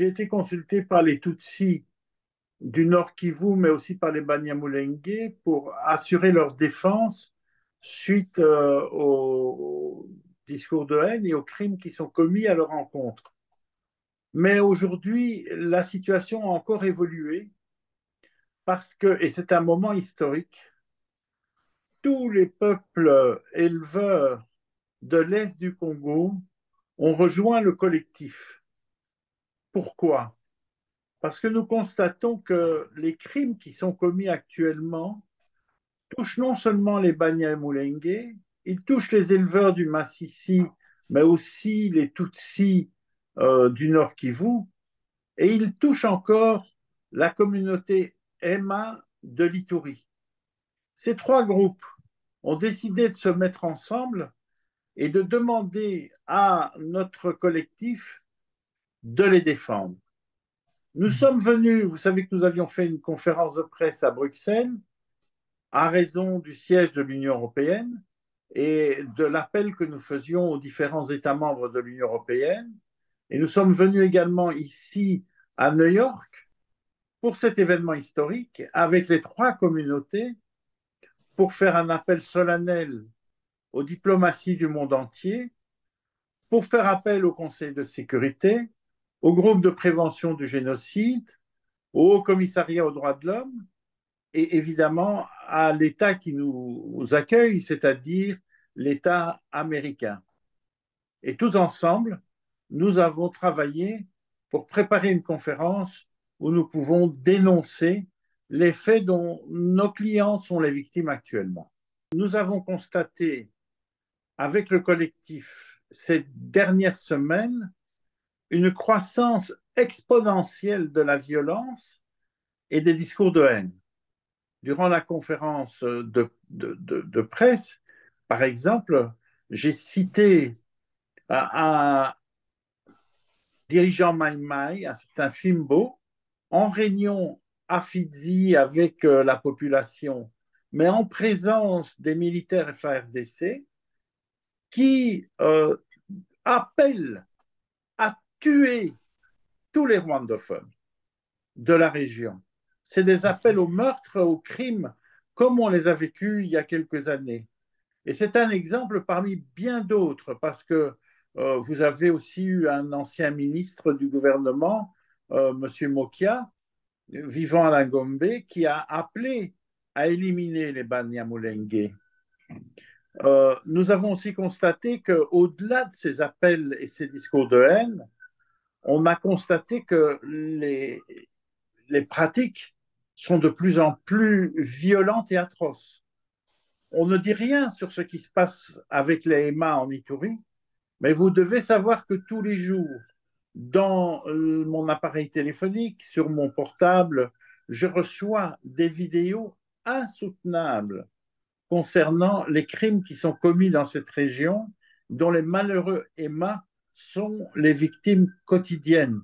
été consulté par les Tutsis du Nord Kivu, mais aussi par les Banyamulenge, pour assurer leur défense suite aux discours de haine et aux crimes qui sont commis à leur encontre. Mais aujourd'hui, la situation a encore évolué parce que, et c'est un moment historique, tous les peuples éleveurs de l'Est du Congo ont rejoint le collectif. Pourquoi? Parce que nous constatons que les crimes qui sont commis actuellement touchent non seulement les Banyamulenge, ils touchent les éleveurs du Massissi, mais aussi les Tutsis du Nord Kivu, et ils touchent encore la communauté Emma de l'Ituri. Ces trois groupes ont décidé de se mettre ensemble et de demander à notre collectif de les défendre. Nous sommes venus, vous savez que nous avions fait une conférence de presse à Bruxelles à raison du siège de l'Union européenne et de l'appel que nous faisions aux différents États membres de l'Union européenne. Et nous sommes venus également ici à New York pour cet événement historique avec les trois communautés pour faire un appel solennel aux diplomaties du monde entier, pour faire appel au Conseil de sécurité, au groupe de prévention du génocide, au Haut Commissariat aux droits de l'homme et évidemment à l'État qui nous accueille, c'est-à-dire l'État américain. Et tous ensemble, nous avons travaillé pour préparer une conférence où nous pouvons dénoncer les faits dont nos clients sont les victimes actuellement. Nous avons constaté avec le collectif ces dernières semaines une croissance exponentielle de la violence et des discours de haine. Durant la conférence de presse, par exemple, j'ai cité un dirigeant Maïmaï, un certain Fimbo, en réunion à Fizi avec la population, mais en présence des militaires FARDC, qui appellent à tuer tous les rwandophones de la région. C'est des appels au meurtre, aux crimes, comme on les a vécus il y a quelques années. Et c'est un exemple parmi bien d'autres, parce que vous avez aussi eu un ancien ministre du gouvernement, M. Mokia, vivant à Lagombe, qui a appelé à éliminer les Banyamulenge. Nous avons aussi constaté qu'au-delà de ces appels et ces discours de haine, on a constaté que les pratiques sont de plus en plus violentes et atroces. On ne dit rien sur ce qui se passe avec les Emma en Ituri, mais vous devez savoir que tous les jours, dans mon appareil téléphonique, sur mon portable, je reçois des vidéos insoutenables concernant les crimes qui sont commis dans cette région, dont les malheureux Emma sont les victimes quotidiennes.